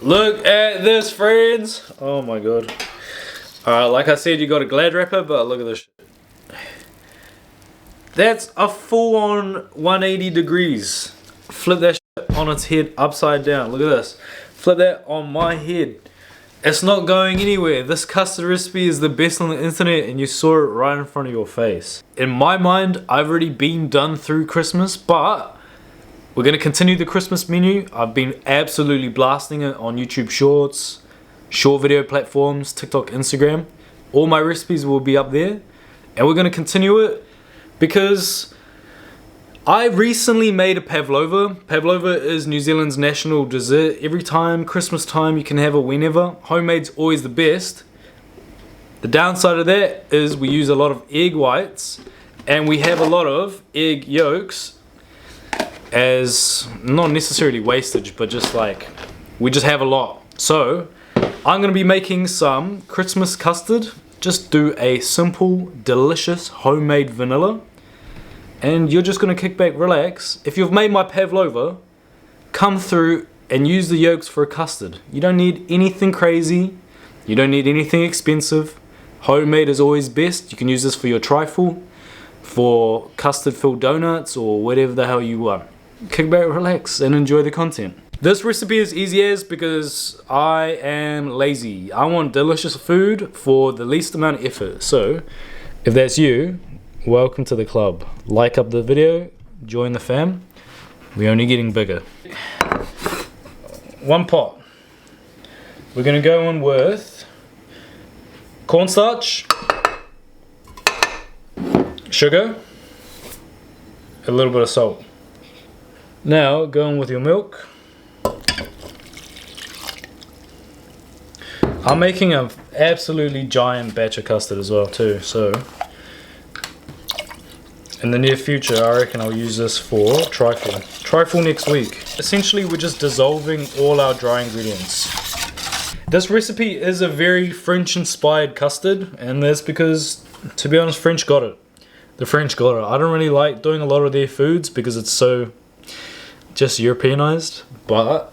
Look at this, friends. Oh my god. Alright, like I said, you got a Glad wrapper, but look at this shit. That's a full-on 180 degrees. Flip that shit on its head upside down. Look at this. Flip that on my head. It's not going anywhere. This custard recipe is the best on the internet and you saw it right in front of your face. In my mind, I've already been done through Christmas, but we're going to continue the Christmas menu. I've been absolutely blasting it on YouTube Shorts, short video platforms, TikTok, Instagram. All my recipes will be up there. And we're going to continue it because I recently made a pavlova. Pavlova is New Zealand's national dessert. Every time, Christmas time, you can have it whenever. Homemade's always the best. The downside of that is we use a lot of egg whites and we have a lot of egg yolks as not necessarily wastage, but just like we just have a lot. So I'm gonna be making some Christmas custard. Just do a simple, delicious homemade vanilla. And you're just gonna kick back, relax. If you've made my pavlova, come through and use the yolks for a custard. You don't need anything crazy. You don't need anything expensive. Homemade is always best. You can use this for your trifle, for custard-filled donuts, or whatever the hell you want. Kick back, relax, and enjoy the content. This recipe is easy as because I am lazy. I want delicious food for the least amount of effort. So, if that's you, welcome to the club. Like up the video, join the fam. We're only getting bigger. One pot. We're gonna go in with cornstarch, sugar, a little bit of salt. Now go in with your milk. I'm making an absolutely giant batch of custard as well too, so in the near future, I reckon I'll use this for trifle. Trifle next week. Essentially, we're just dissolving all our dry ingredients. This recipe is a very French-inspired custard, and that's because, to be honest, French got it. The French got it. I don't really like doing a lot of their foods because it's so just Europeanized, but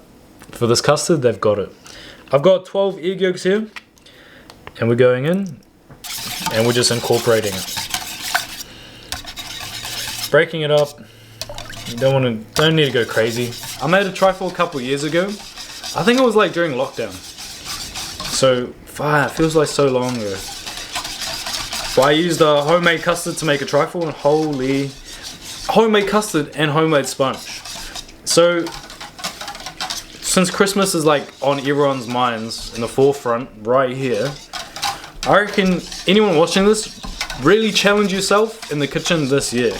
for this custard, they've got it. I've got 12 egg yolks here, and we're going in, and we're just incorporating it. Breaking it up. You don't need to go crazy. I made a trifle a couple years ago. I think it was like during lockdown. So, it feels like so long ago. But I used a homemade custard to make a trifle, and holy, homemade custard and homemade sponge. So, since Christmas is like on everyone's minds in the forefront right here, I reckon anyone watching this, really challenge yourself in the kitchen this year.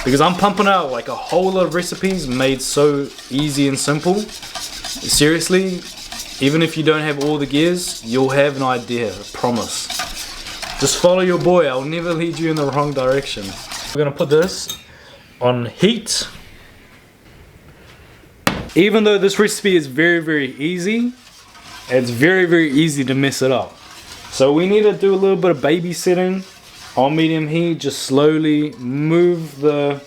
Because I'm pumping out like a whole lot of recipes made so easy and simple. Seriously, even if you don't have all the gears, you'll have an idea, I promise. Just follow your boy, I'll never lead you in the wrong direction. We're gonna put this on heat. Even though this recipe is very, very easy, it's very, very easy to mess it up. So we need to do a little bit of babysitting. On medium heat, just slowly move the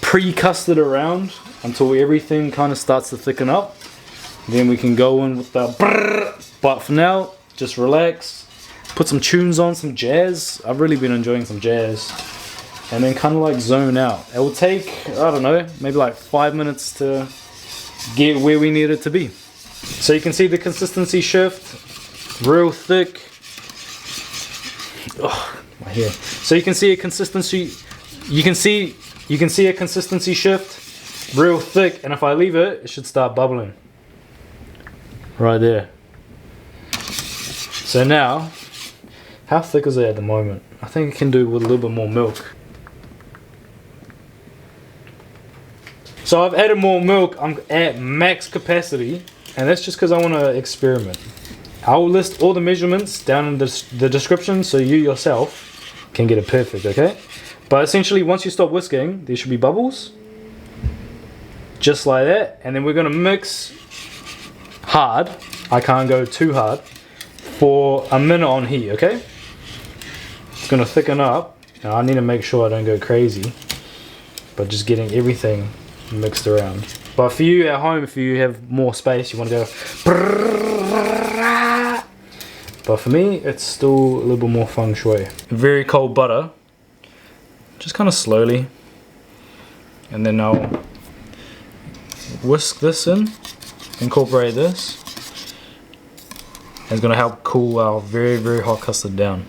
pre-custard around until everything kind of starts to thicken up. Then we can go in with the brrr. But for now, just relax, put some tunes on, some jazz. I've really been enjoying some jazz. And then kind of like zone out. It will take, I don't know, maybe like 5 minutes to get where we need it to be. So you can see the consistency shift, real thick. Oh. Here. So you can see a consistency, you can see a consistency shift, real thick, and if I leave it, it should start bubbling. Right there. So now, how thick is it at the moment? I think it can do with a little bit more milk. So I've added more milk, I'm at max capacity, and that's just because I want to experiment. I will list all the measurements down in the description so you yourself can get it perfect, okay? But essentially, once you stop whisking, there should be bubbles. Just like that. And then we're gonna mix hard. I can't go too hard. For a minute on heat, okay? It's gonna thicken up. Now I need to make sure I don't go crazy. But just getting everything mixed around. But for you at home, if you have more space, you want to go. But for me, it's still a little bit more feng shui. Very cold butter. Just kind of slowly. And then I'll whisk this in. Incorporate this. It's going to help cool our very, very hot custard down.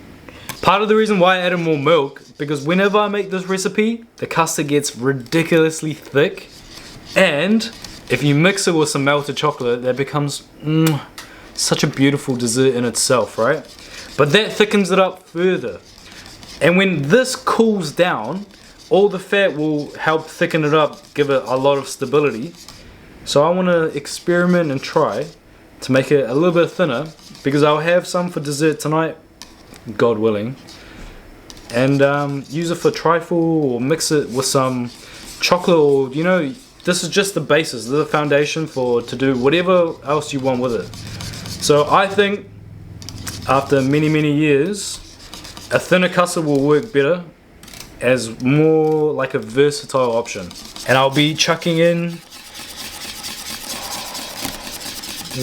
Part of the reason why I added more milk, because whenever I make this recipe, the custard gets ridiculously thick. And if you mix it with some melted chocolate, that becomes such a beautiful dessert in itself, right? But that thickens it up further. And when this cools down, all the fat will help thicken it up, give it a lot of stability. So I want to experiment and try to make it a little bit thinner, because I'll have some for dessert tonight, God willing, and use it for trifle or mix it with some chocolate, or you know, this is just the basis, this is the foundation to do whatever else you want with it. So I think after many years, a thinner custard will work better as more like a versatile option. And I'll be chucking in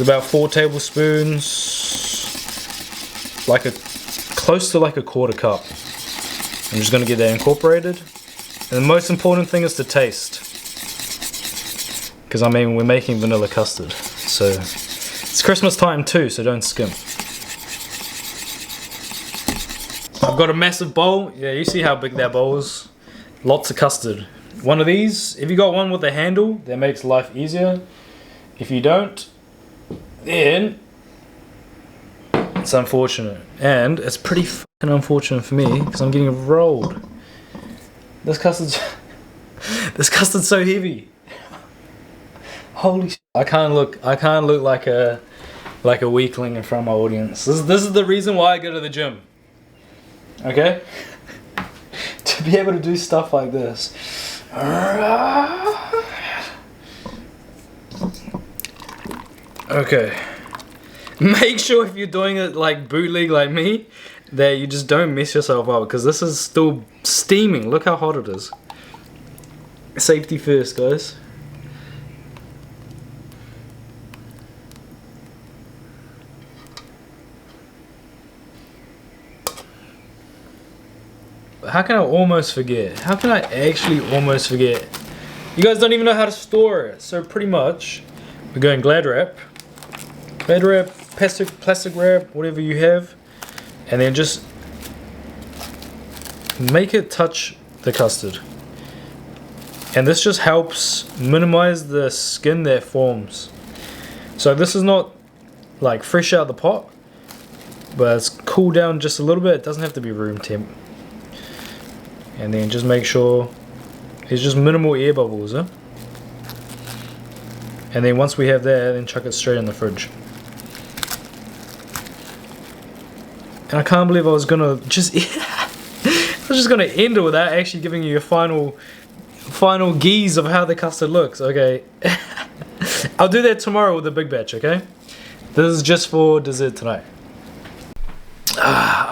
about 4 tablespoons, like close to like a quarter cup. I'm just gonna get that incorporated. And the most important thing is to taste, because I mean we're making vanilla custard, so it's Christmas time too, so don't skimp. I've got a massive bowl. Yeah, you see how big that bowl is. Lots of custard. One of these, if you got one with a handle, that makes life easier. If you don't, then it's unfortunate. And it's pretty fucking unfortunate for me, because I'm getting rolled. This custard's so heavy. Holy shit. I can't look like a weakling in front of my audience. This is the reason why I go to the gym. Okay? To be able to do stuff like this. Okay. Make sure if you're doing it like bootleg like me, that you just don't mess yourself up, because this is still steaming. Look how hot it is. Safety first, guys. How can I almost forget? How can I actually almost forget? You guys don't even know how to store it. So pretty much, we're going Glad wrap, plastic wrap, whatever you have, and then just make it touch the custard. And this just helps minimize the skin that forms. So this is not like fresh out the pot, but it's cooled down just a little bit. It doesn't have to be room temp. And then just make sure there's just minimal air bubbles, huh? And then once we have that, then chuck it straight in the fridge. And I can't believe I was gonna just gonna end it without actually giving you a final geese of how the custard looks. Okay. I'll do that tomorrow with a big batch, okay? This is just for dessert tonight.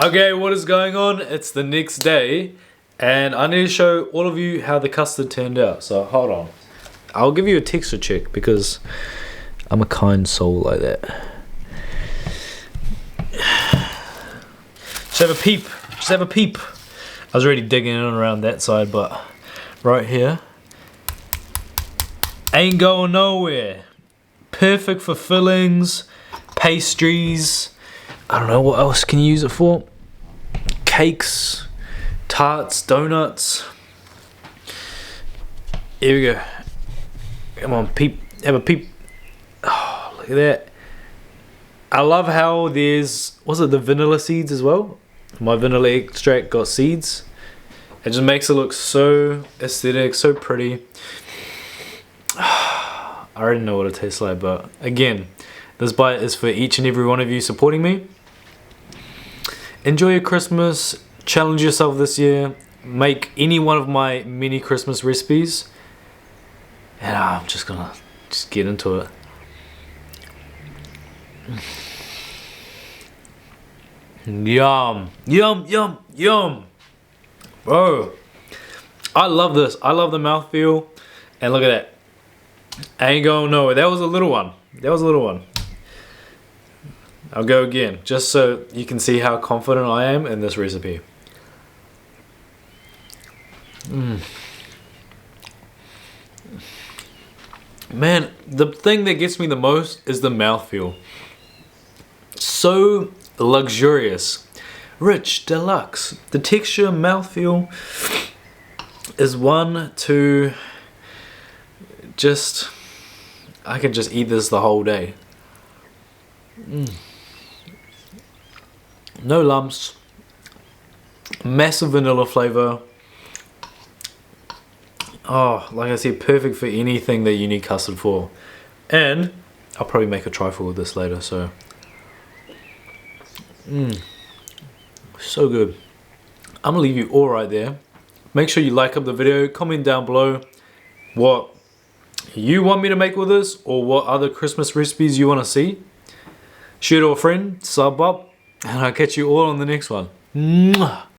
Okay, what is going on? It's the next day. And I need to show all of you how the custard turned out. So hold on. I'll give you a texture check, because I'm a kind soul like that. Just have a peep. Just have a peep. I was already digging in around that side, but right here. Ain't going nowhere. Perfect for fillings, pastries. I don't know what else can you use it for. Cakes. Tarts, donuts. Here we go. Come on, peep. Have a peep. Oh, look at that. I love how there's, was it the vanilla seeds as well? My vanilla extract got seeds. It just makes it look so aesthetic, so pretty. I already know what it tastes like, but again, this bite is for each and every one of you supporting me. Enjoy your Christmas. Challenge yourself this year. Make any one of my mini Christmas recipes. And I'm just gonna get into it. Yum. Yum, yum, yum. Bro. I love this. I love the mouthfeel. And look at that. Ain't going nowhere. That was a little one. That was a little one. I'll go again, just so you can see how confident I am in this recipe. Man, the thing that gets me the most is the mouthfeel. So luxurious, rich, deluxe. The texture, mouthfeel is one to just, I can just eat this the whole day. No lumps, massive vanilla flavor. Oh, like I said, perfect for anything that you need custard for. And I'll probably make a trifle with this later, so. So good. I'm gonna leave you all right there. Make sure you like up the video, comment down below what you want me to make with this, or what other Christmas recipes you want to see. Share to a friend, sub up, and I'll catch you all on the next one. Mwah!